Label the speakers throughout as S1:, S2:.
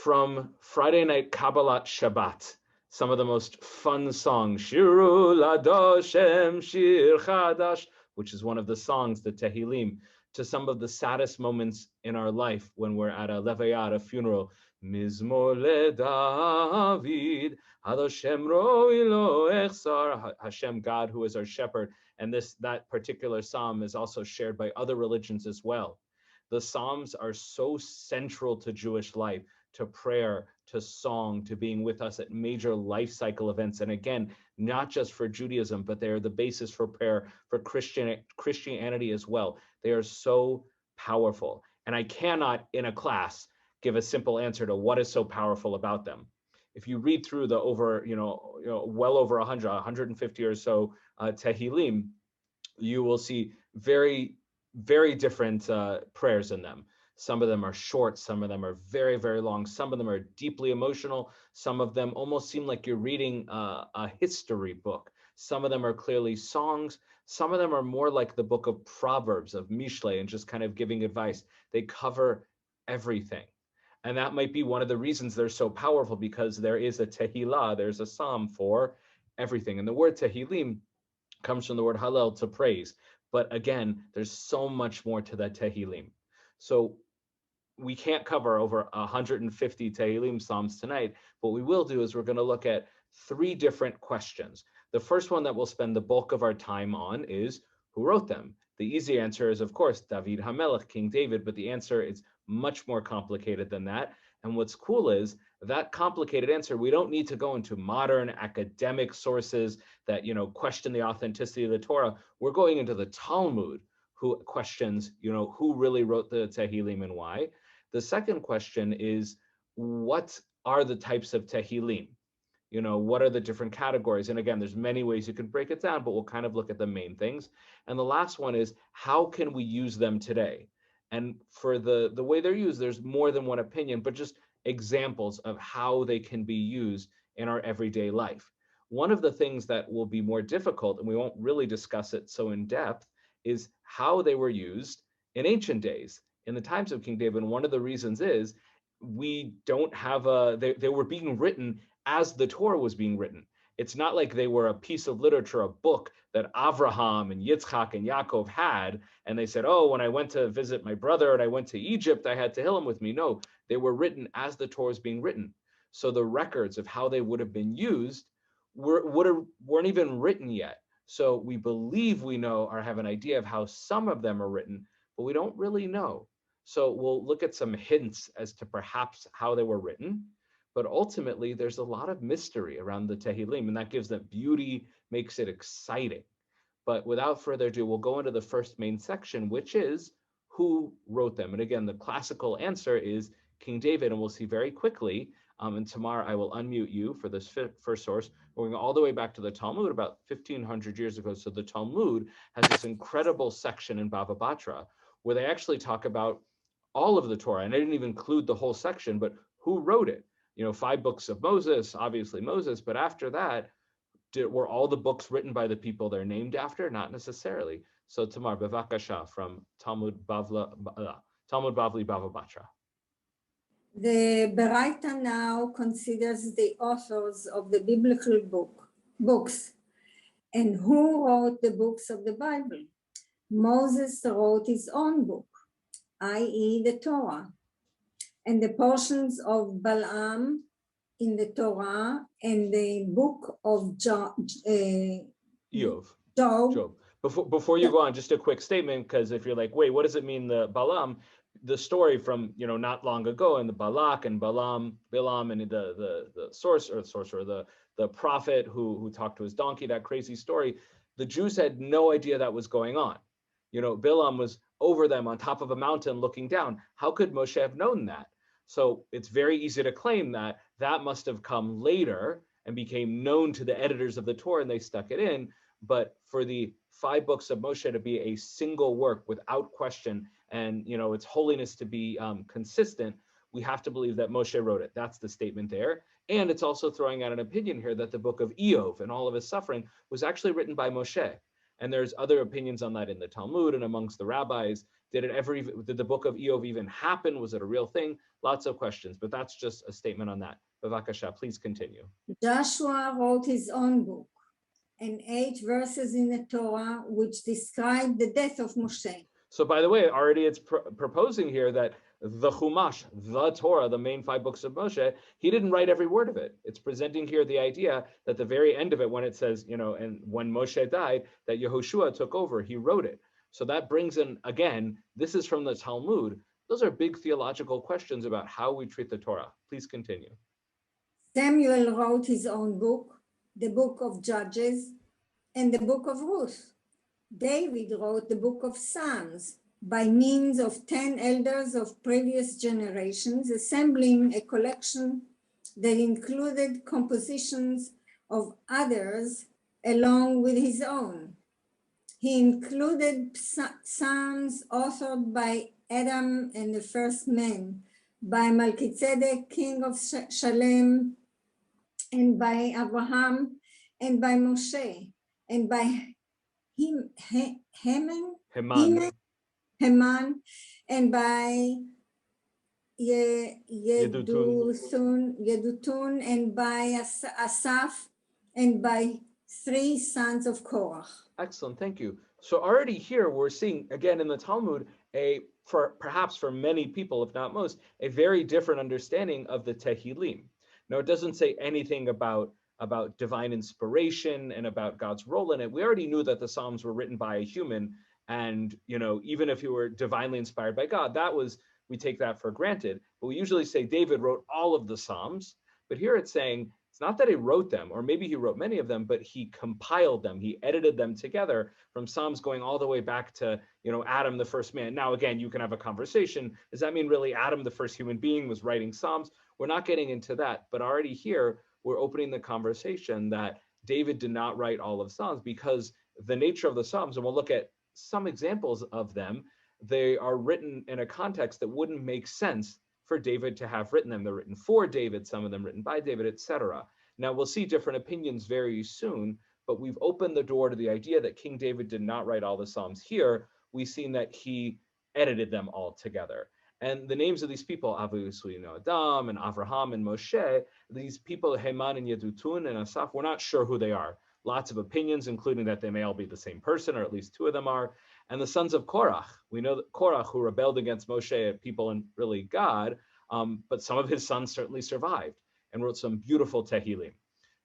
S1: from Friday night Kabbalat Shabbat, some of the most fun songs, Shiru Ladoshem Shir Chadash, which is one of the songs, the Tehillim, to some of the saddest moments in our life when we're at a levaya, a funeral. Mizmor LeDavid, Hadoshem Roi Lo Echsar, Hashem, God, who is our shepherd. And that particular psalm is also shared by other religions as well. The Psalms are so central to Jewish life, to prayer, to song, to being with us at major life cycle events. And again, not just for Judaism, but they are the basis for prayer for Christianity as well. They are so powerful. And I cannot, in a class, give a simple answer to what is so powerful about them. If you read through the well over 150 or so Tehillim, you will see very, very different prayers in them. Some of them are short, some of them are very, very long, some of them are deeply emotional, some of them almost seem like you're reading a history book. Some of them are clearly songs, some of them are more like the book of Proverbs, of Mishle, and just kind of giving advice. They cover everything. And that might be one of the reasons they're so powerful, because there is a Tehillah, there's a psalm for everything. And the word Tehillim comes from the word Hallel, to praise. But again, there's so much more to that Tehillim. So we can't cover over 150 Tehillim Psalms tonight. What we will do is we're going to look at 3 different questions. The first one that we'll spend the bulk of our time on is, who wrote them? The easy answer is, of course, David HaMelech, King David, but the answer is much more complicated than that. And what's cool is that complicated answer, we don't need to go into modern academic sources that, question the authenticity of the Torah. We're going into the Talmud, who questions, who really wrote the Tehillim and why. The second question is, what are the types of Tehillim? What are the different categories? And again, there's many ways you can break it down, but we'll kind of look at the main things. And the last one is, how can we use them today? And for the way they're used, there's more than one opinion, but just examples of how they can be used in our everyday life. One of the things that will be more difficult, and we won't really discuss it so in depth, is how they were used in ancient days, in the times of King David. And one of the reasons is we don't have they were being written as the Torah was being written. It's not like they were a piece of literature, a book that Avraham and Yitzchak and Yaakov had, and they said, oh, when I went to visit my brother and I went to Egypt, I had Tehillim with me. No, they were written as the Torah was being written. So the records of how they would have been used weren't even written yet. So we believe we know or have an idea of how some of them are written, but we don't really know. So we'll look at some hints as to perhaps how they were written. But ultimately, there's a lot of mystery around the Tehillim, and that gives it beauty, makes it exciting. But without further ado, we'll go into the first main section, which is who wrote them. And again, the classical answer is King David, and we'll see very quickly. And tomorrow I will unmute you for this first source. We're going all the way back to the Talmud about 1,500 years ago. So the Talmud has this incredible section in Bava Batra where they actually talk about all of the Torah. And I didn't even include the whole section, but who wrote it? 5 books of Moses, obviously Moses, but after that, were all the books written by the people they're named after? Not necessarily. So Tamar, bevakasha, from Talmud Bavli Bava Batra.
S2: The Baraita now considers the authors of the biblical books. And who wrote the books of the Bible? Moses wrote his own book, i.e. the Torah. And the portions of Balaam in the Torah and the book of Job.
S1: Before you go on, just a quick statement, because if you're like, wait, what does it mean, the Balaam? The story from not long ago, and the Balak and Balaam and the sorcerer, the prophet who talked to his donkey, that crazy story. The Jews had no idea that was going on. Balaam was over them on top of a mountain looking down. How could Moshe have known that? So it's very easy to claim that must have come later and became known to the editors of the Torah, and they stuck it in. But for the 5 books of Moshe to be a single work without question, and its holiness to be consistent, we have to believe that Moshe wrote it. That's the statement there. And it's also throwing out an opinion here that the book of Iyov and all of his suffering was actually written by Moshe. And there's other opinions on that in the Talmud and amongst the rabbis Did the book of Eov even happen? Was it a real thing? Lots of questions, but that's just a statement on that. Bavakasha, please continue.
S2: Joshua wrote his own book and 8 verses in the Torah which describe the death of Moshe.
S1: So by the way, already it's proposing here that the Chumash, the Torah, the main 5 books of Moshe, he didn't write every word of it. It's presenting here the idea that the very end of it, when it says, and when Moshe died, that Yehoshua took over, he wrote it. So that brings in, again, this is from the Talmud. Those are big theological questions about how we treat the Torah. Please continue.
S2: Samuel wrote his own book, the book of Judges, and the book of Ruth. David wrote the book of Psalms by means of 10 elders of previous generations, assembling a collection that included compositions of others along with his own. He included psalms authored by Adam and the first men, by Melchizedek, king of Shalem, and by Abraham, and by Moshe, and by Heman, and by Yedutun, and by Asaph, and by 3 sons of Korach.
S1: Excellent, thank you. So already here we're seeing, again in the Talmud, perhaps for many people, if not most, a very different understanding of the Tehillim. Now, it doesn't say anything about divine inspiration and about God's role in it. We already knew that the Psalms were written by a human, and even if you were divinely inspired by God, we take that for granted. But we usually say David wrote all of the Psalms, but here it's saying it's not that he wrote them, or maybe he wrote many of them, but he compiled them, he edited them together from Psalms going all the way back to Adam, the first man. Now again, you can have a conversation. Does that mean really Adam, the first human being, was writing Psalms? We're not getting into that, but already here we're opening the conversation that David did not write all of Psalms, because the nature of the Psalms, and we'll look at some examples of them, they are written in a context that wouldn't make sense for David to have written them. They're written for David, some of them written by David, etc. Now we'll see different opinions very soon, but we've opened the door to the idea that King David did not write all the Psalms here. We've seen that he edited them all together. And the names of these people, obviously, Adam and Avraham and Moshe, these people, Heman and Yedutun and Asaph, we're not sure who they are. Lots of opinions, including that they may all be the same person, or at least 2 of them are. And the sons of Korach, we know that Korach, who rebelled against Moshe, people and really God, but some of his sons certainly survived and wrote some beautiful Tehillim.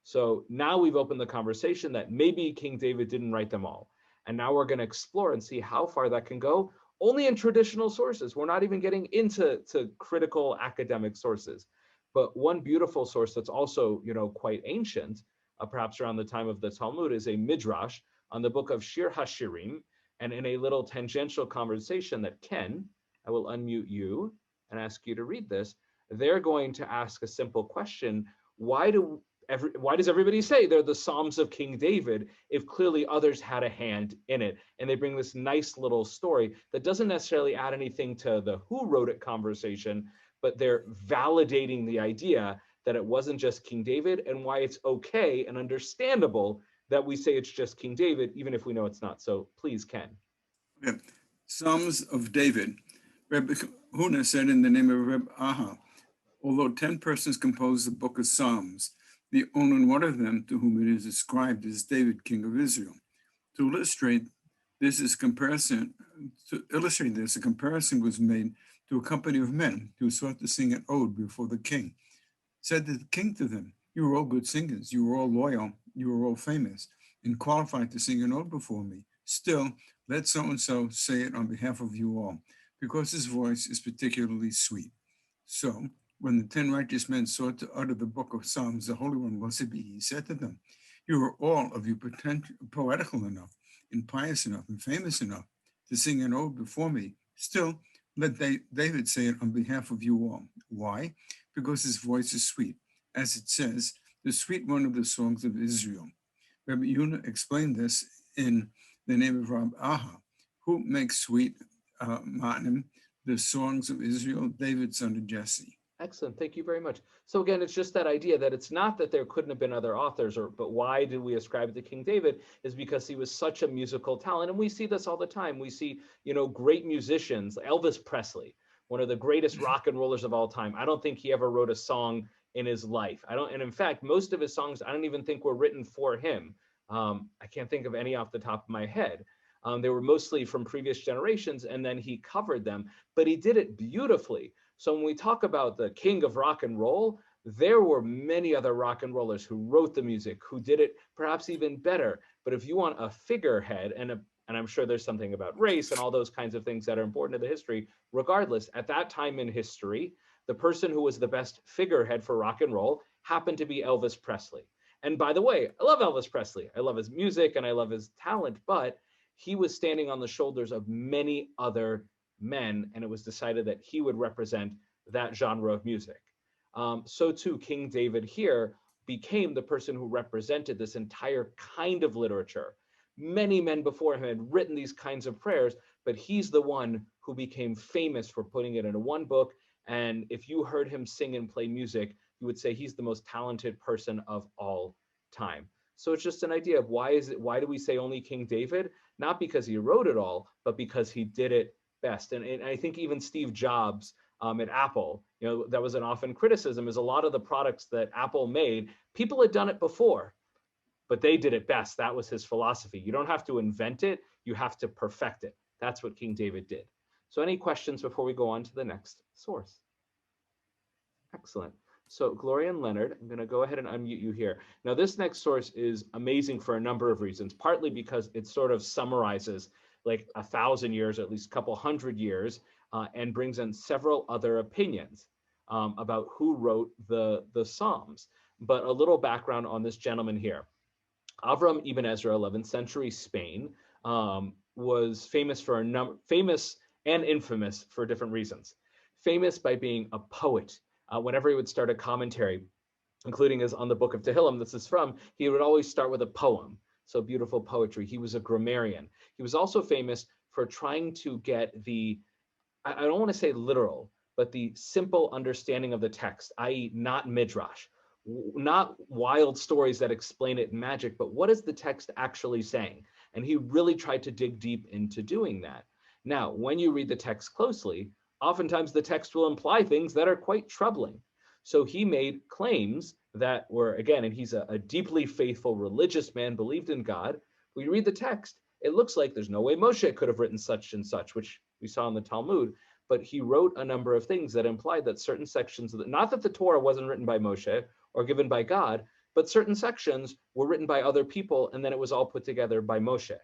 S1: So now we've opened the conversation that maybe King David didn't write them all. And now we're going to explore and see how far that can go, only in traditional sources. We're not even getting into critical academic sources. But one beautiful source that's also, quite ancient, perhaps around the time of the Talmud, is a midrash on the book of Shir HaShirim. And in a little tangential conversation that I will unmute you and ask you to read this. They're going to ask a simple question. Why does everybody say they're the Psalms of King David if clearly others had a hand in it? And they bring this nice little story that doesn't necessarily add anything to the who wrote it conversation, but they're validating the idea that it wasn't just King David, and why it's okay and understandable that we say it's just King David, even if we know it's not. So please, Ken.
S3: Okay. Psalms of David. Reb Huna said in the name of Reb Aha, although 10 persons composed the book of Psalms, the only one of them to whom it is ascribed is David, king of Israel. To illustrate this, a comparison was made to a company of men who sought to sing an ode before the king. Said the king to them, "You are all good singers, you are all loyal, you are all famous, and qualified to sing an ode before me. Still, let so-and-so say it on behalf of you all, because his voice is particularly sweet." So, when the 10 righteous men sought to utter the book of Psalms, the Holy One, blessed be he, said to them, "You are all of you poetical enough, and pious enough, and famous enough to sing an ode before me. Still, let David say it on behalf of you all." Why? Because his voice is sweet. As it says, the sweet one of the songs of Israel. Rabbi Yuna explained this in the name of Rab Aha, who makes sweet Matnim, the songs of Israel, David, son of Jesse.
S1: Excellent. Thank you very much. So again, it's just that idea that it's not that there couldn't have been other authors, but why did we ascribe it to King David is because he was such a musical talent. And we see this all the time. We see, great musicians, Elvis Presley, one of the greatest rock and rollers of all time. I don't think he ever wrote a song in his life. And in fact, most of his songs, I don't even think were written for him. I can't think of any off the top of my head. They were mostly from previous generations, and then he covered them, but he did it beautifully. So when we talk about the king of rock and roll, there were many other rock and rollers who wrote the music, who did it perhaps even better. But if you want a figurehead, and I'm sure there's something about race and all those kinds of things that are important to the history, regardless, at that time in history, the person who was the best figurehead for rock and roll happened to be Elvis Presley. And by the way, I love Elvis Presley. I love his music and I love his talent, but he was standing on the shoulders of many other men, and it was decided that he would represent that genre of music. So too, King David here became the person who represented this entire kind of literature. Many men before him had written these kinds of prayers, but he's the one who became famous for putting it into one book. And if you heard him sing and play music, you would say he's the most talented person of all time. So it's just an idea of why do we say only King David? Not because he wrote it all, but because he did it best. And I think even Steve Jobs at Apple, that was an often criticism, is a lot of the products that Apple made, people had done it before, but they did it best. That was his philosophy. You don't have to invent it, you have to perfect it. That's what King David did. So any questions before we go on to the next source? Excellent. So Gloria and Leonard, I'm going to go ahead and unmute you here. Now, this next source is amazing for a number of reasons, partly because it sort of summarizes like 1,000 years, at least a couple hundred years, and brings in several other opinions about who wrote the Psalms. But a little background on this gentleman here. Avram ibn Ezra, 11th century Spain, was famous and infamous for different reasons. Famous by being a poet. Whenever he would start a commentary, including as on the book of Tehillim this is from, he would always start with a poem. So beautiful poetry. He was a grammarian. He was also famous for trying to get I don't want to say literal, but the simple understanding of the text, i.e. not midrash, not wild stories that explain it in magic, but what is the text actually saying? And he really tried to dig deep into doing that. Now, when you read the text closely, oftentimes the text will imply things that are quite troubling. So he made claims that were, again, and he's a deeply faithful religious man, believed in God. When you read the text, it looks like there's no way Moshe could have written such and such, which we saw in the Talmud, but he wrote a number of things that implied that certain sections of not that the Torah wasn't written by Moshe or given by God, but certain sections were written by other people, and then it was all put together by Moshe.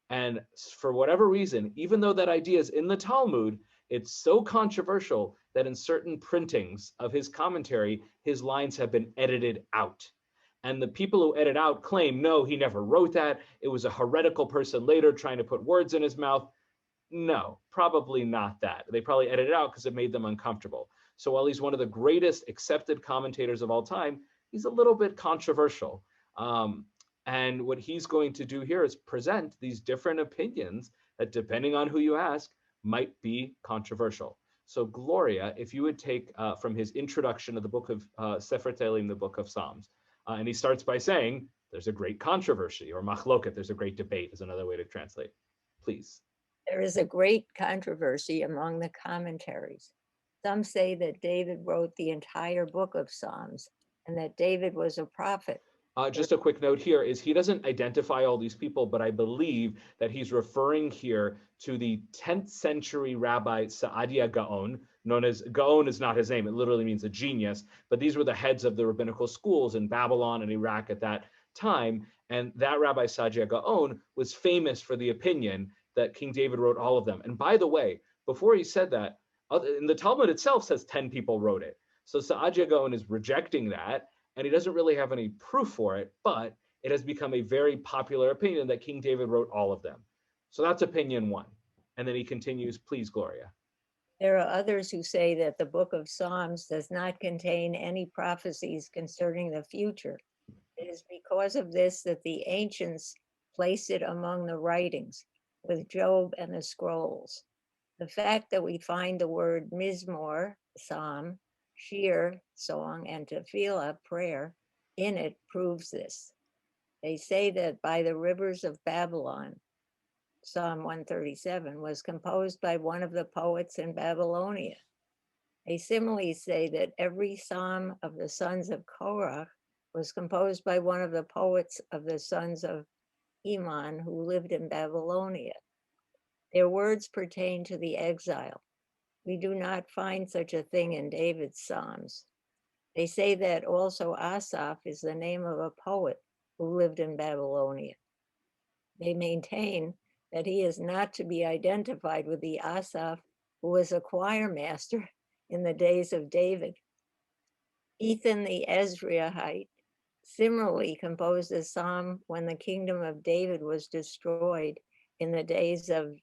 S1: And for whatever reason, even though that idea is in the Talmud, it's so controversial that in certain printings of his commentary, his lines have been edited out. And the people who edit out claim, no, he never wrote that. It was a heretical person later trying to put words in his mouth. No, probably not that. They probably edited it out because it made them uncomfortable. So while he's one of the greatest accepted commentators of all time, he's a little bit controversial. And what he's going to do here is present these different opinions that, depending on who you ask, might be controversial. So Gloria, if you would take from his introduction of the book of Sefer Tehillim, the book of Psalms, and he starts by saying, there's a great controversy, or machloket, there's a great debate is another way to translate. Please.
S4: There is a great controversy among the commentaries. Some say that David wrote the entire book of Psalms and that David was a prophet.
S1: Just a quick note here is he doesn't identify all these people, but I believe that he's referring here to the 10th century rabbi Saadia Gaon, known as, Gaon is not his name, it literally means a genius, but these were the heads of the rabbinical schools in Babylon and Iraq at that time. And that Rabbi Saadia Gaon was famous for the opinion that King David wrote all of them. And by the way, before he said that, in the Talmud itself says 10 people wrote it. So Saadia Gaon is rejecting that, and he doesn't really have any proof for it, but it has become a very popular opinion that King David wrote all of them. So that's opinion one. And then he continues, please, Gloria.
S4: There are others who say that the book of Psalms does not contain any prophecies concerning the future. It is because of this that the ancients placed it among the writings, with Job and the scrolls. The fact that we find the word Mizmor, Psalm, shir, song, and tefillah, prayer, in it proves this. They say that by the rivers of Babylon, Psalm 137, was composed by one of the poets in Babylonia. They similarly say that every psalm of the sons of Korah was composed by one of the poets of the sons of Iman who lived in Babylonia. Their words pertain to the exile. We do not find such a thing in David's psalms. They say that also Asaph is the name of a poet who lived in Babylonia. They maintain that he is not to be identified with the Asaph who was a choir master in the days of David. Ethan the Ezraite similarly composed a psalm when the kingdom of David was destroyed in the days of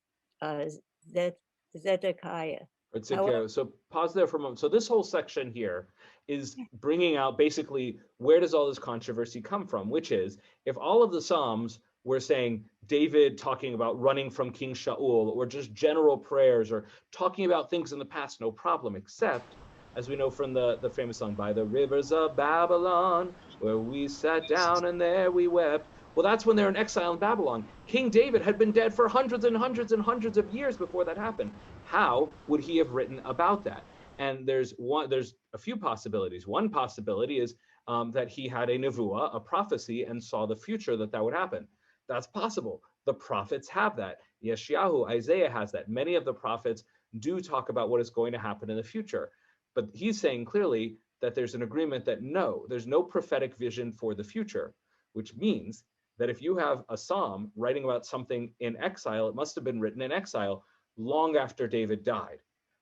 S4: Zedekiah.
S1: So pause there for a moment. So this whole section here is bringing out basically where does all this controversy come from, which is if all of the Psalms were saying David talking about running from King Shaul or just general prayers or talking about things in the past, no problem, except as we know from the famous song, by the rivers of Babylon, where we sat down and there we wept. Well, that's when they're in exile in Babylon. King David had been dead for hundreds and hundreds and hundreds of years before that happened. How would he have written about that? And there's a few possibilities. One possibility is that he had a nevuah, a prophecy, and saw the future that would happen. That's possible. The prophets have that. Yeshayahu, Isaiah has that. Many of the prophets do talk about what is going to happen in the future. But he's saying clearly that there's an agreement that no, there's no prophetic vision for the future, which means that if you have a psalm writing about something in exile, it must have been written in exile long after David died,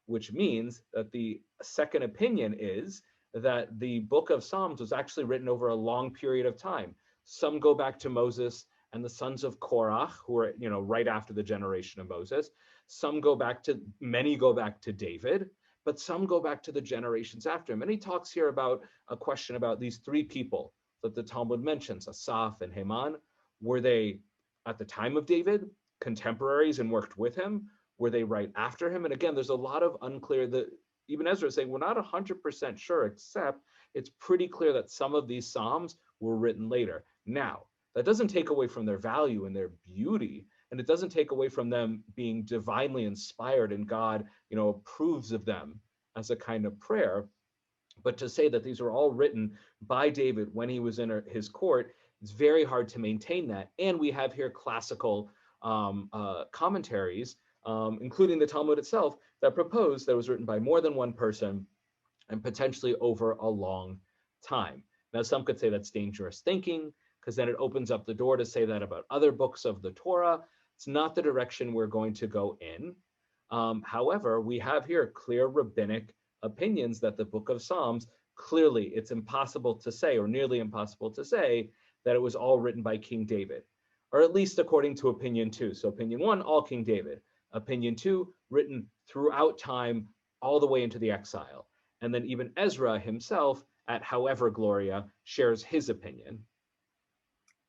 S1: which means that the second opinion is that the book of Psalms was actually written over a long period of time. Some go back to Moses and the sons of Korah, who are, right after the generation of Moses. Many go back to David, but some go back to the generations after him. And he talks here about a question about these three people that the Talmud mentions, Asaph and Heman. Were they at the time of David contemporaries and worked with him? Were they right after him? And again, there's a lot of unclear, that even Ezra is saying we're not 100% sure, except it's pretty clear that some of these Psalms were written later. Now, that doesn't take away from their value and their beauty, and it doesn't take away from them being divinely inspired and God, approves of them as a kind of prayer. But to say that these were all written by David when he was in his court, it's very hard to maintain that. And we have here classical commentaries, including the Talmud itself, that propose that it was written by more than one person and potentially over a long time. Now, some could say that's dangerous thinking, because then it opens up the door to say that about other books of the Torah. It's not the direction we're going to go in. However, we have here clear rabbinic opinions that the book of Psalms, clearly it's impossible to say, or nearly impossible to say, that it was all written by King David, or at least according to opinion 2. So opinion 1, all King David. Opinion 2, written throughout time, all the way into the exile. And then even Ezra himself, at However Gloria, shares his opinion.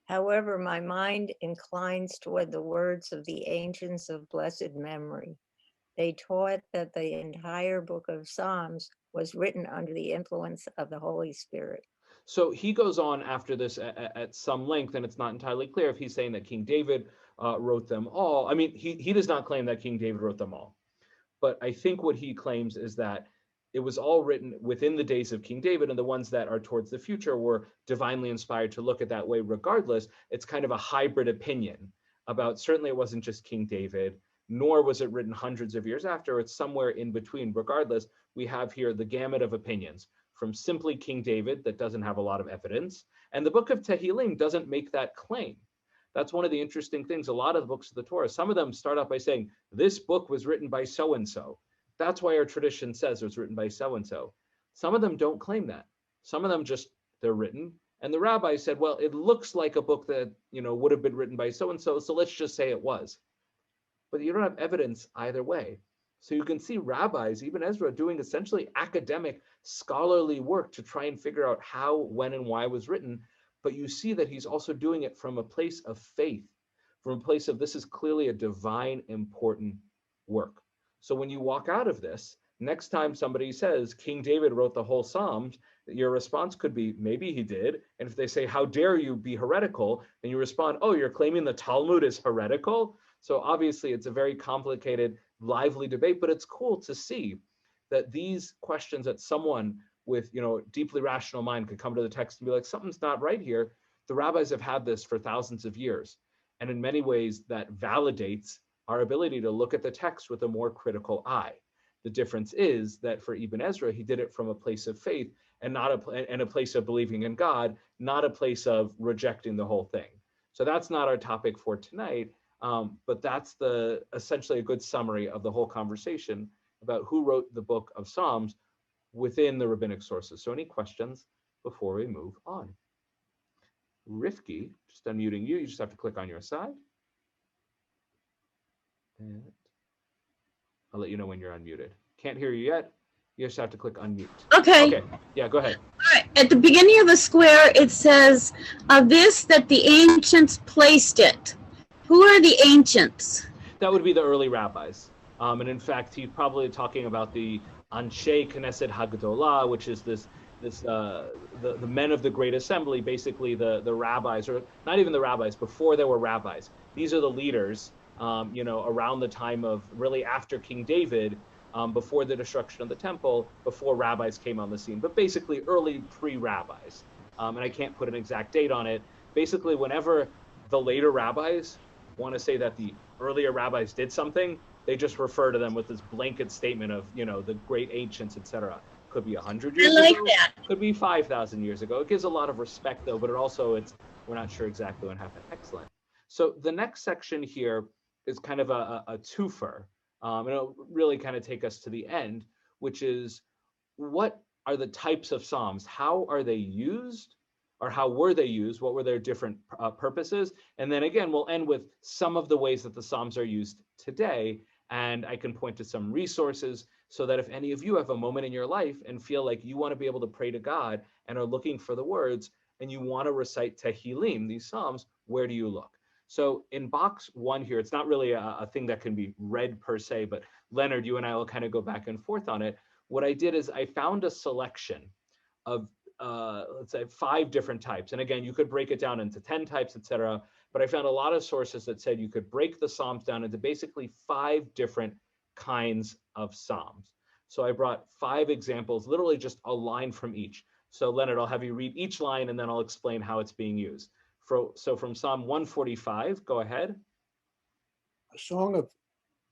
S4: However, my mind inclines toward the words of the ancients of blessed memory. They taught that the entire book of Psalms was written under the influence of the Holy Spirit.
S1: So he goes on after this at some length, and it's not entirely clear if he's saying that King David wrote them all. I mean, he does not claim that King David wrote them all. But I think what he claims is that it was all written within the days of King David, and the ones that are towards the future were divinely inspired to look at that way regardless. It's kind of a hybrid opinion about, certainly it wasn't just King David, nor was it written hundreds of years after. It's somewhere in between. Regardless, we have here the gamut of opinions, from simply King David that doesn't have a lot of evidence, and the book of Tehillim doesn't make that claim. That's one of the interesting things. A lot of the books of the Torah, some of them start out by saying, this book was written by so-and-so. That's why our tradition says it was written by so-and-so. Some of them don't claim that. Some of them just, they're written. And the rabbi said, well, it looks like a book that, would have been written by so-and-so, so let's just say it was. But you don't have evidence either way. So you can see rabbis, even Ezra, doing essentially academic, scholarly work to try and figure out how, when, and why it was written. But you see that he's also doing it from a place of faith, from a place of this is clearly a divine, important work. So when you walk out of this, next time somebody says King David wrote the whole Psalms, your response could be, maybe he did. And if they say, how dare you be heretical, then you respond, oh, you're claiming the Talmud is heretical? So obviously it's a very complicated, lively debate, but it's cool to see that these questions that someone with, deeply rational mind could come to the text and be like, something's not right here. The rabbis have had this for thousands of years. And in many ways that validates our ability to look at the text with a more critical eye. The difference is that for Ibn Ezra, he did it from a place of faith and a place of believing in God, not a place of rejecting the whole thing. So that's not our topic for tonight, but that's essentially a good summary of the whole conversation about who wrote the book of Psalms within the rabbinic sources. So any questions before we move on? Rifki, just unmuting you. You just have to click on your side. And I'll let you know when you're unmuted. Can't hear you yet. You just have to click unmute.
S5: Okay.
S1: Yeah, go ahead.
S5: All right. At the beginning of the square, it says, this, that the ancients placed it. Who are the ancients?
S1: That would be the early rabbis. And in fact, he's probably talking about the Anshe Knesset Hagdolah, which is the men of the Great Assembly, basically the rabbis, or not even the rabbis, before there were rabbis. These are the leaders, around the time of, really after King David, before the destruction of the temple, before rabbis came on the scene, but basically early pre-rabbis. And I can't put an exact date on it. Basically, whenever the later rabbis want to say that the earlier rabbis did something, they just refer to them with this blanket statement of, the great ancients, etc. Could be 100 years
S5: I like
S1: ago,
S5: that.
S1: could be 5,000 years ago. It gives a lot of respect, though, but it also, we're not sure exactly what happened. Excellent. So the next section here is kind of a twofer, and it'll really kind of take us to the end, which is, what are the types of Psalms? How are they used? Or how were they used? What were their different purposes? And then again, we'll end with some of the ways that the Psalms are used today. And I can point to some resources so that if any of you have a moment in your life and feel like you want to be able to pray to God and are looking for the words and you want to recite Tehillim, these Psalms, where do you look? So in box 1 here, it's not really a thing that can be read per se, but Leonard, you and I will kind of go back and forth on it. What I did is I found a selection of let's say 5 different types. And again, you could break it down into 10 types, etc. But I found a lot of sources that said you could break the Psalms down into basically 5 different kinds of Psalms. So I brought 5 examples, literally just a line from each. So Leonard, I'll have you read each line and then I'll explain how it's being used. So from Psalm 145, go ahead.
S6: A song of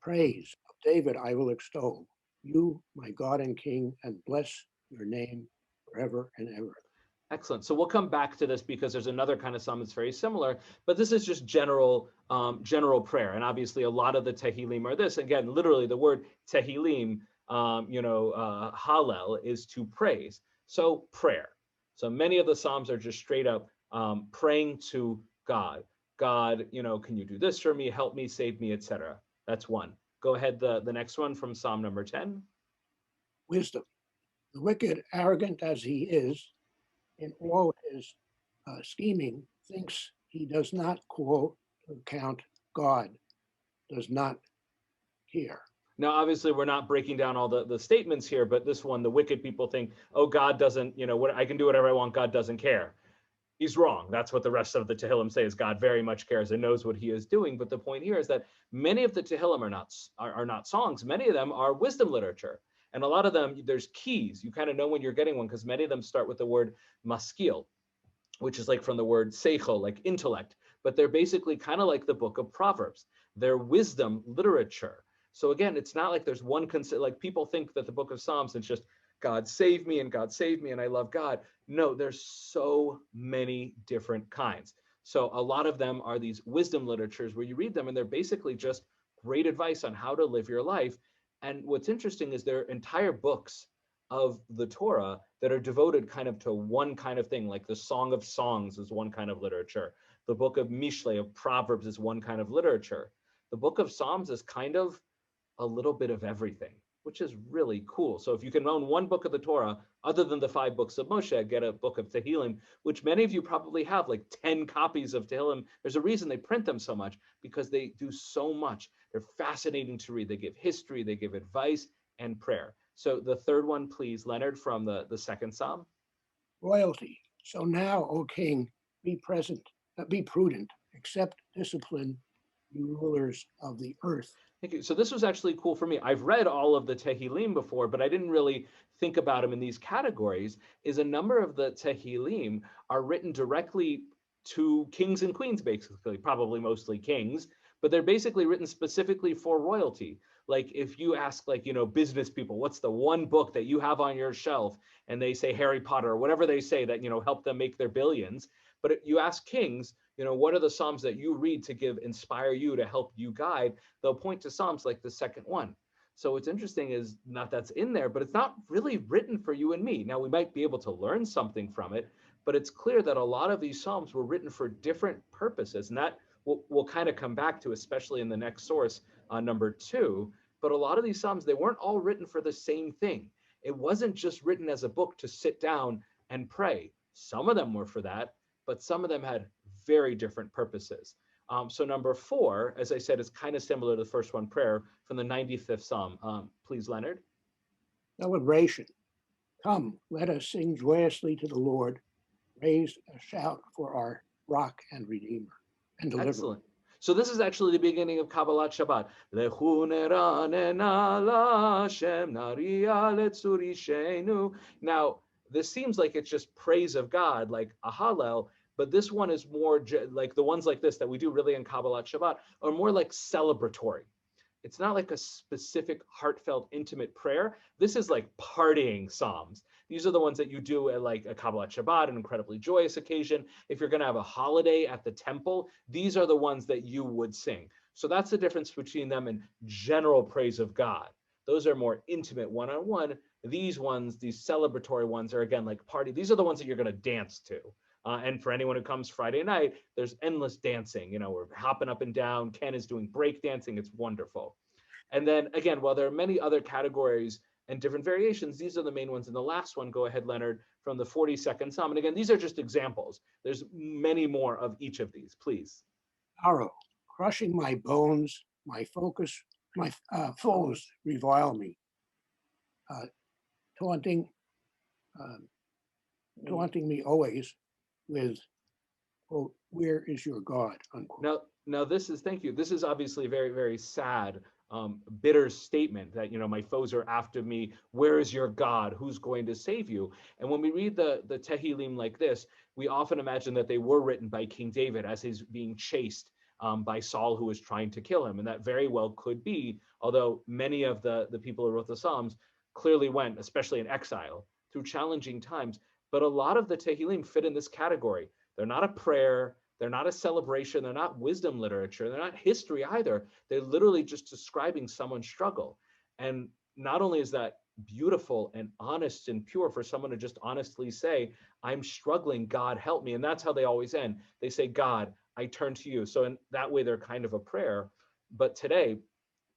S6: praise of David I will extol, you, my God and King, and bless your name forever and ever.
S1: Excellent. So we'll come back to this because there's another kind of psalm that's very similar, but this is just general prayer. And obviously a lot of the Tehillim are this. Again, literally the word Tehillim, Hallel is to praise. So prayer. So many of the psalms are just straight up praying to God. God, can you do this for me? Help me, save me, etc. That's one. Go ahead. The next one from Psalm number 10.
S6: Wisdom. The wicked, arrogant as he is, in all his scheming, thinks he does not call to account God, does not hear.
S1: Now, obviously, we're not breaking down all the statements here, but this one, the wicked people think, oh, God doesn't, I can do whatever I want, God doesn't care. He's wrong. That's what the rest of the Tehillim say, is God very much cares and knows what he is doing. But the point here is that many of the Tehillim are not songs. Many of them are wisdom literature. And a lot of them, there's keys. You kind of know when you're getting one because many of them start with the word maskil, which is like from the word seichel, like intellect. But they're basically kind of like the book of Proverbs. They're wisdom literature. So again, it's not like there's one, like people think that the book of Psalms is just God save me and God save me and I love God. No, there's so many different kinds. So a lot of them are these wisdom literatures where you read them and they're basically just great advice on how to live your life. And what's interesting is there are entire books of the Torah that are devoted kind of to one kind of thing, like the Song of Songs is one kind of literature. The book of Mishle, of Proverbs, is one kind of literature. The book of Psalms is kind of a little bit of everything, which is really cool. So if you can own one book of the Torah, other than the 5 books of Moshe, get a book of Tehillim, which many of you probably have, like 10 copies of Tehillim. There's a reason they print them so much, because they do so much. They're fascinating to read. They give history, they give advice and prayer. So the third one, please, Leonard, from the second Psalm.
S6: Royalty. So now, O king, be prudent, accept discipline, you rulers of the earth.
S1: Thank you. So this was actually cool for me. I've read all of the Tehillim before, but I didn't really think about them in these categories. Is a number of the Tehillim are written directly to kings and queens, basically, probably mostly kings, but they're basically written specifically for royalty. Like if you ask, like, business people, what's the one book that you have on your shelf? And they say Harry Potter or whatever they say that, help them make their billions. But if you ask kings, what are the Psalms that you read to inspire you, to help you guide? They'll point to Psalms like the second one. So what's interesting is not that's in there, but it's not really written for you and me. Now we might be able to learn something from it, but it's clear that a lot of these Psalms were written for different purposes. And that we'll kind of come back to, especially in the next source, number 2. But a lot of these Psalms, they weren't all written for the same thing. It wasn't just written as a book to sit down and pray. Some of them were for that, but some of them had very different purposes. So number 4, as I said, is kind of similar to the first one, prayer from the 95th Psalm. Please, Leonard.
S6: Celebration. Come, let us sing joyously to the Lord. Raise a shout for our rock and redeemer and deliverer. Excellent.
S1: So this is actually the beginning of Kabbalat Shabbat. Lechu neranena laHashem naria letzurishenu. Now, this seems like it's just praise of God, like a Hallel, but this one is more like the ones like this that we do really in Kabbalat Shabbat are more like celebratory. It's not like a specific heartfelt, intimate prayer. This is like partying Psalms. These are the ones that you do at like a Kabbalat Shabbat, an incredibly joyous occasion. If you're going to have a holiday at the temple, these are the ones that you would sing. So that's the difference between them and general praise of God. Those are more intimate one-on-one. These ones, these celebratory ones, are again like party. These are the ones that you're going to dance to. And for anyone who comes Friday night, there's endless dancing. We're hopping up and down. Ken is doing break dancing. It's wonderful. And then again, while there are many other categories and different variations, these are the main ones. And the last one, go ahead, Leonard, from the 42nd Psalm. And again, these are just examples. There's many more of each of these, please.
S6: Sorrow, crushing my bones, my foes revile me, taunting me always with, quote, where is your God, unquote.
S1: Now this is, thank you. This is obviously a very, very sad, bitter statement that, my foes are after me. Where is your God? Who's going to save you? And when we read the Tehillim like this, we often imagine that they were written by King David as he's being chased by Saul, who was trying to kill him. And that very well could be, although many of the people who wrote the Psalms clearly went, especially in exile, through challenging times. But a lot of the Tehillim fit in this category. They're not a prayer. They're not a celebration. They're not wisdom literature. They're not history either. They're literally just describing someone's struggle. And not only is that beautiful and honest and pure for someone to just honestly say, I'm struggling, God help me. And that's how they always end. They say, God, I turn to you. So in that way, they're kind of a prayer. But today,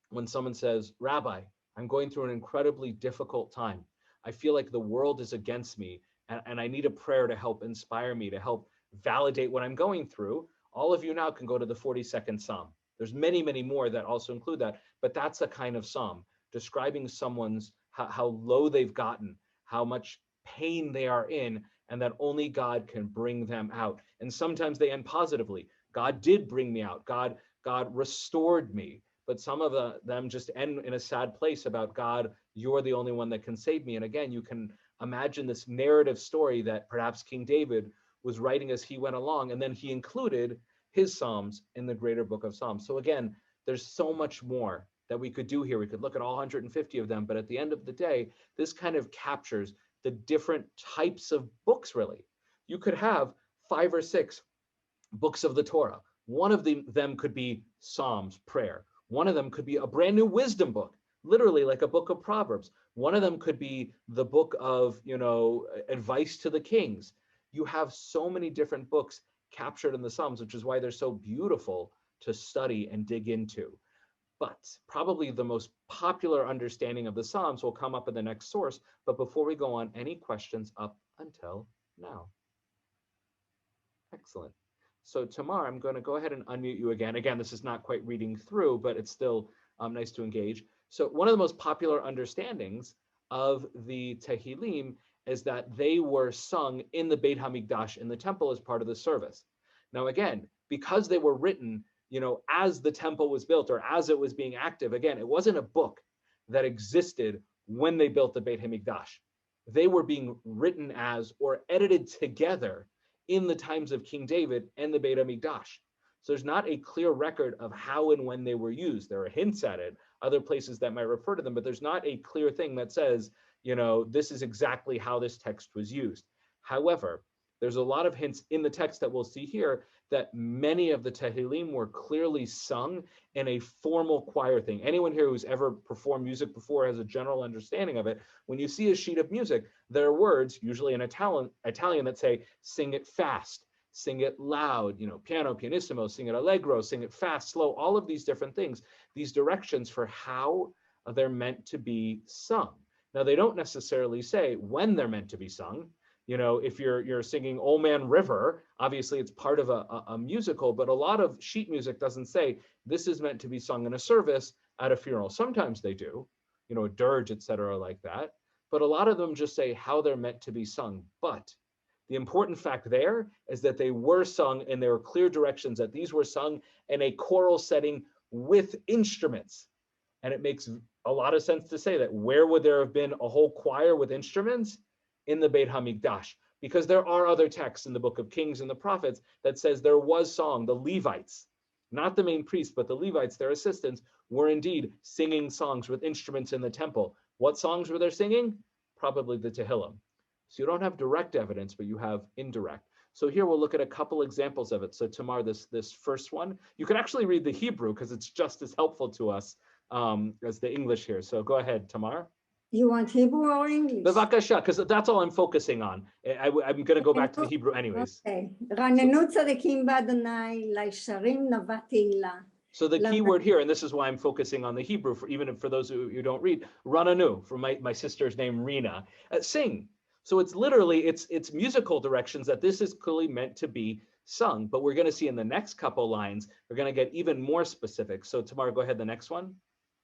S1: when someone says, Rabbi, I'm going through an incredibly difficult time. I feel like the world is against me, and I need a prayer to help inspire me, to help validate what I'm going through. All of you now can go to the 42nd Psalm. There's many, many more that also include that, but that's a kind of Psalm describing someone's, how low they've gotten, how much pain they are in, and that only God can bring them out. And sometimes they end positively. God did bring me out. God restored me. But some of them just end in a sad place about, God, you're the only one that can save me. And again, you can imagine this narrative story that perhaps King David was writing as he went along, and then he included his Psalms in the greater book of Psalms. So again, there's so much more that we could do here. We could look at all 150 of them, but at the end of the day, this kind of captures the different types of books, really. You could have 5 or 6 books of the Torah. One of them could be Psalms, prayer. One of them could be a brand new wisdom book, literally like a book of Proverbs. One of them could be the book of, advice to the kings. You have so many different books captured in the Psalms, which is why they're so beautiful to study and dig into. But probably the most popular understanding of the Psalms will come up in the next source. But before we go on, any questions up until now? Excellent. So Tamar, I'm going to go ahead and unmute you again. Again, this is not quite reading through, but it's still nice to engage. So one of the most popular understandings of the Tehillim is that they were sung in the Beit HaMikdash, in the temple, as part of the service. Now, again, because they were written, as the temple was built or as it was being active, again, it wasn't a book that existed when they built the Beit HaMikdash. They were being written as or edited together in the times of King David and the Beit HaMikdash. So there's not a clear record of how and when they were used. There are hints at it, other places that might refer to them, but there's not a clear thing that says, this is exactly how this text was used. However, there's a lot of hints in the text that we'll see here that many of the Tehillim were clearly sung in a formal choir thing. Anyone here who's ever performed music before has a general understanding of it. When you see a sheet of music, there are words, usually in Italian, that say, sing it fast, sing it loud, piano, pianissimo, sing it allegro, sing it fast, slow, all of these different things, these directions for how they're meant to be sung. Now, they don't necessarily say when they're meant to be sung. If you're singing Old Man River, obviously it's part of a musical, but a lot of sheet music doesn't say this is meant to be sung in a service at a funeral. Sometimes they do, a dirge, etc., like that. But a lot of them just say how they're meant to be sung. But the important fact there is that they were sung, and there were clear directions that these were sung in a choral setting with instruments. And it makes a lot of sense to say that where would there have been a whole choir with instruments? In the Beit HaMikdash, because there are other texts in the book of Kings and the prophets that says there was song. The Levites, not the main priests, but the Levites, their assistants, were indeed singing songs with instruments in the temple. What songs were they singing? Probably the Tehillim. So you don't have direct evidence, but you have indirect. So here we'll look at a couple examples of it. So Tamar, this first one, you can actually read the Hebrew because it's just as helpful to us as the English here. So go ahead, Tamar.
S2: You want Hebrew or English?
S1: Bevakasha, because that's all I'm focusing on. I'm going to go back to the Hebrew anyways.
S2: Okay. רננו צדיקים באדוני, לישרים נבע תהילה.
S1: So the key word here, and this is why I'm focusing on the Hebrew, even for those who don't read, rananu, for my sister's name, Rena, sing. So it's literally, it's musical directions that this is clearly meant to be sung. But we're going to see in the next couple lines, we're going to get even more specific. So Tamar, go ahead, the next one.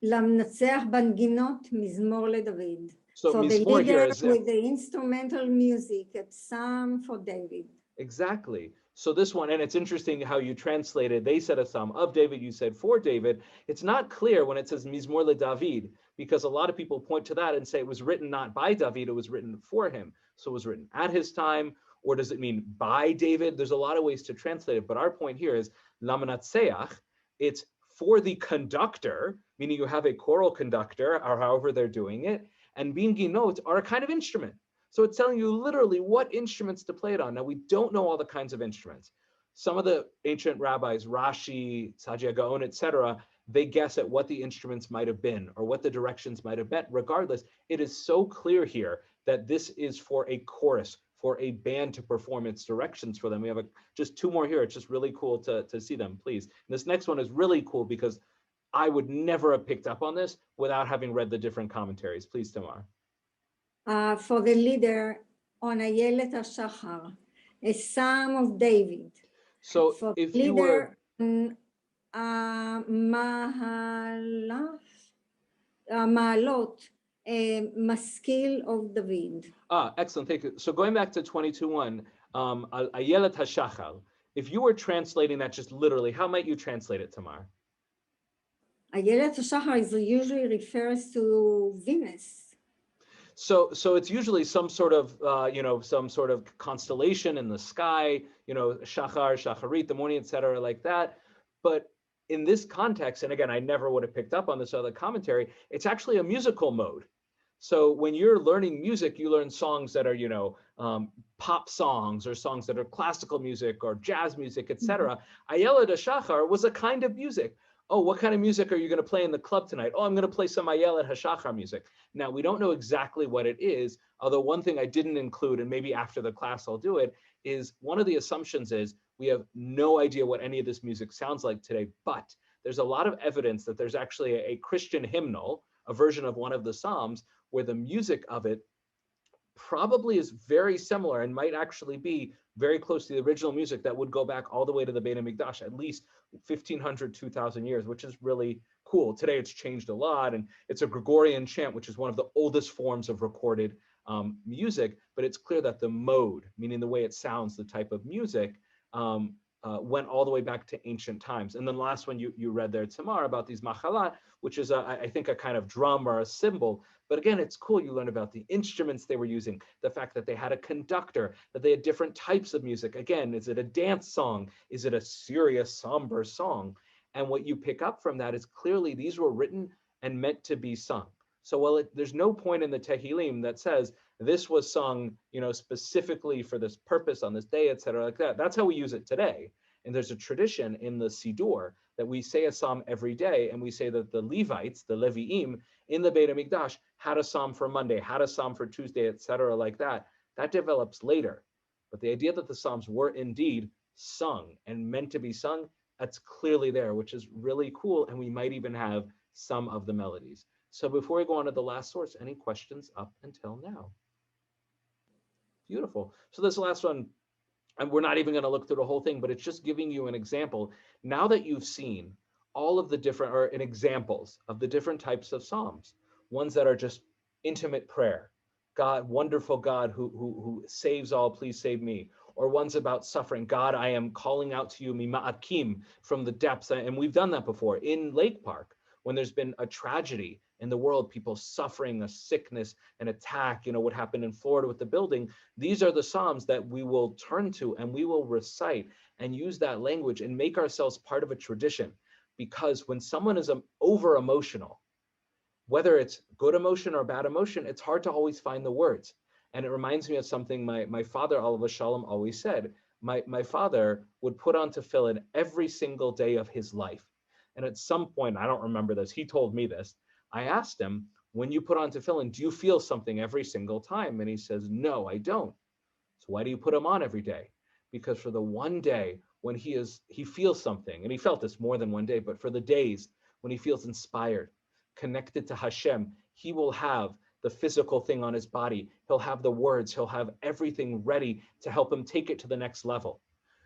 S2: למנצח בנגינות מזמור לדוד.
S1: So
S2: for the
S1: Mizmor here
S2: leader
S1: is
S2: with the instrumental music, a psalm for David.
S1: Exactly. So this one, and it's interesting how you translated, they said a psalm of David, you said for David. It's not clear when it says Mizmor LeDavid, because a lot of people point to that and say it was written not by David, it was written for him. So it was written at his time, or does it mean by David? There's a lot of ways to translate it, but our point here is Lamanatseach, it's for the conductor, meaning you have a choral conductor, or however they're doing it, and binginot are a kind of instrument. So it's telling you literally what instruments to play it on. Now, we don't know all the kinds of instruments. Some of the ancient rabbis, Rashi, Sadia Gaon, etc., they guess at what the instruments might have been or what the directions might have been. Regardless, it is so clear here that this is for a chorus, for a band to perform its directions for them. We have just two more here. It's just really cool to see them, please. And this next one is really cool because I would never have picked up on this without having read the different commentaries. Please, Tamar.
S2: For the leader on Ayelet HaShachar, a psalm of David.
S1: So
S2: for
S1: if
S2: leader,
S1: you were...
S2: Ma'alot, Maskil of David.
S1: Excellent, thank you. So going back to 22:1, Ayelet HaShachar, if you were translating that just literally, how might you translate it, Tamar?
S2: Ayelet HaShachar usually refers to Venus.
S1: So it's usually some sort of, some sort of constellation in the sky, Shachar, Shacharit, the morning, etc., like that. But in this context, and again, I never would have picked up on this other commentary, it's actually a musical mode. So when you're learning music, you learn songs that are, pop songs or songs that are classical music or jazz music, etc. Ayelet HaShachar was a kind of music. Oh, what kind of music are you going to play in the club tonight? Oh, I'm going to play some Ayelet HaShachar music. Now, we don't know exactly what it is, although one thing I didn't include, and maybe after the class I'll do it, is one of the assumptions is we have no idea what any of this music sounds like today, but there's a lot of evidence that there's actually a Christian hymnal, a version of one of the Psalms, where the music of it probably is very similar and might actually be very close to the original music that would go back all the way to the Beit HaMikdash, at least 1,500, 2,000 years, which is really cool. Today it's changed a lot, and it's a Gregorian chant, which is one of the oldest forms of recorded music, but it's clear that the mode, meaning the way it sounds, the type of music, went all the way back to ancient times. And then the last one you read there, Tamar, about these machalat, which is, I think, a kind of drum or a cymbal. But again, it's cool. You learn about the instruments they were using, the fact that they had a conductor, that they had different types of music. Again, is it a dance song? Is it a serious, somber song? And what you pick up from that is clearly these were written and meant to be sung. So while there's no point in the Tehillim that says this was sung, specifically for this purpose on this day, et cetera, like that. That's how we use it today. And there's a tradition in the Siddur that we say a psalm every day, and we say that the Levites, the Leviim, in the Beit HaMikdash had a psalm for Monday, had a psalm for Tuesday, et cetera, like that. That develops later. But the idea that the psalms were indeed sung and meant to be sung, that's clearly there, which is really cool. And we might even have some of the melodies. So before we go on to the last source, any questions up until now? Beautiful. So this last one, and we're not even going to look through the whole thing, but it's just giving you an example. Now that you've seen all of the different, or examples of the different types of psalms, ones that are just intimate prayer, God, wonderful God who saves all, please save me, or ones about suffering, God, I am calling out to you, mima'akim, from the depths. And we've done that before in Lake Park, when there's been a tragedy in the world, people suffering a sickness, an attack, what happened in Florida with the building. These are the Psalms that we will turn to and we will recite and use that language and make ourselves part of a tradition. Because when someone is over emotional, whether it's good emotion or bad emotion, it's hard to always find the words. And it reminds me of something my father, Alav Shalom, always said. My father would put on tefillin every single day of his life. And at some point, I don't remember this, he told me this, I asked him, when you put on tefillin, do you feel something every single time? And he says, no, I don't. So why do you put them on every day? Because for the one day when he feels something, and he felt this more than one day, but for the days when he feels inspired, connected to Hashem, he will have the physical thing on his body. He'll have the words, he'll have everything ready to help him take it to the next level.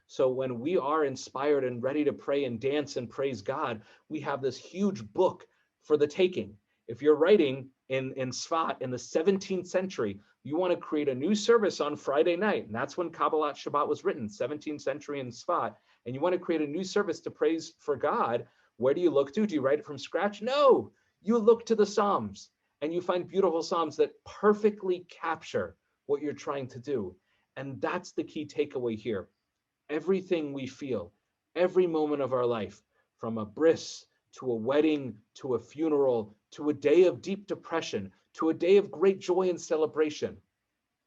S1: So when we are inspired and ready to pray and dance and praise God, we have this huge book for the taking. If you're writing in Sfat in the 17th century, you want to create a new service on Friday night, and that's when Kabbalat Shabbat was written, 17th century in Sfat, and you want to create a new service to praise for God, where do you look to? Do you write it from scratch? No, you look to the Psalms, and you find beautiful Psalms that perfectly capture what you're trying to do. And that's the key takeaway here. Everything we feel, every moment of our life, from a bris to a wedding, to a funeral, to a day of deep depression, to a day of great joy and celebration,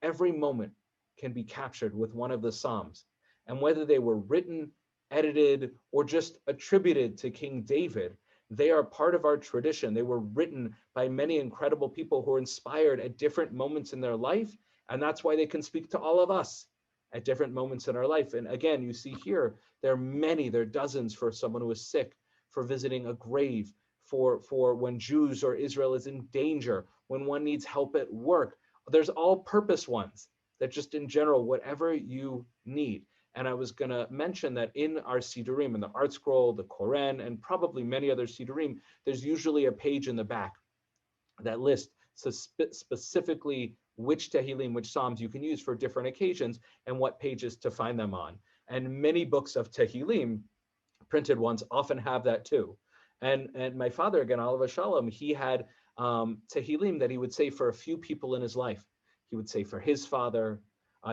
S1: every moment can be captured with one of the Psalms. And whether they were written, edited, or just attributed to King David, they are part of our tradition. They were written by many incredible people who are inspired at different moments in their life, and that's why they can speak to all of us at different moments in our life. And again, you see here, there are dozens for someone who is sick, for visiting a grave, for when Jews or Israel is in danger, when one needs help at work. There's all purpose ones that just in general, whatever you need. And I was going to mention that in our Siddurim, in the Art Scroll, the Koran, and probably many other Siddurim, there's usually a page in the back that lists specifically which Tehillim, which Psalms you can use for different occasions and what pages to find them on. And many books of Tehillim, printed ones, often have that too. And my father, again, Alav Shalom, he had Tehillim that he would say for a few people in his life. He would say for his father,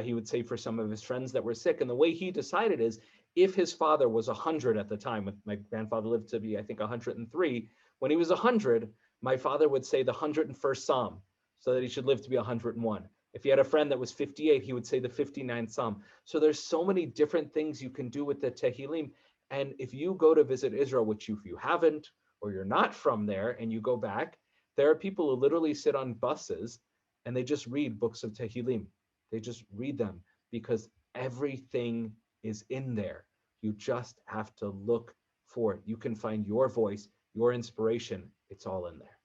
S1: he would say for some of his friends that were sick. And the way he decided is, if his father was 100 at the time, my grandfather lived to be, I think, 103, when he was 100, my father would say the 101st Psalm, so that he should live to be 101. If he had a friend that was 58, he would say the 59th Psalm. So there's so many different things you can do with the Tehillim. And if you go to visit Israel, which if you haven't, or you're not from there, and you go back, there are people who literally sit on buses and they just read books of Tehillim. They just read them because everything is in there. You just have to look for it. You can find your voice, your inspiration. It's all in there.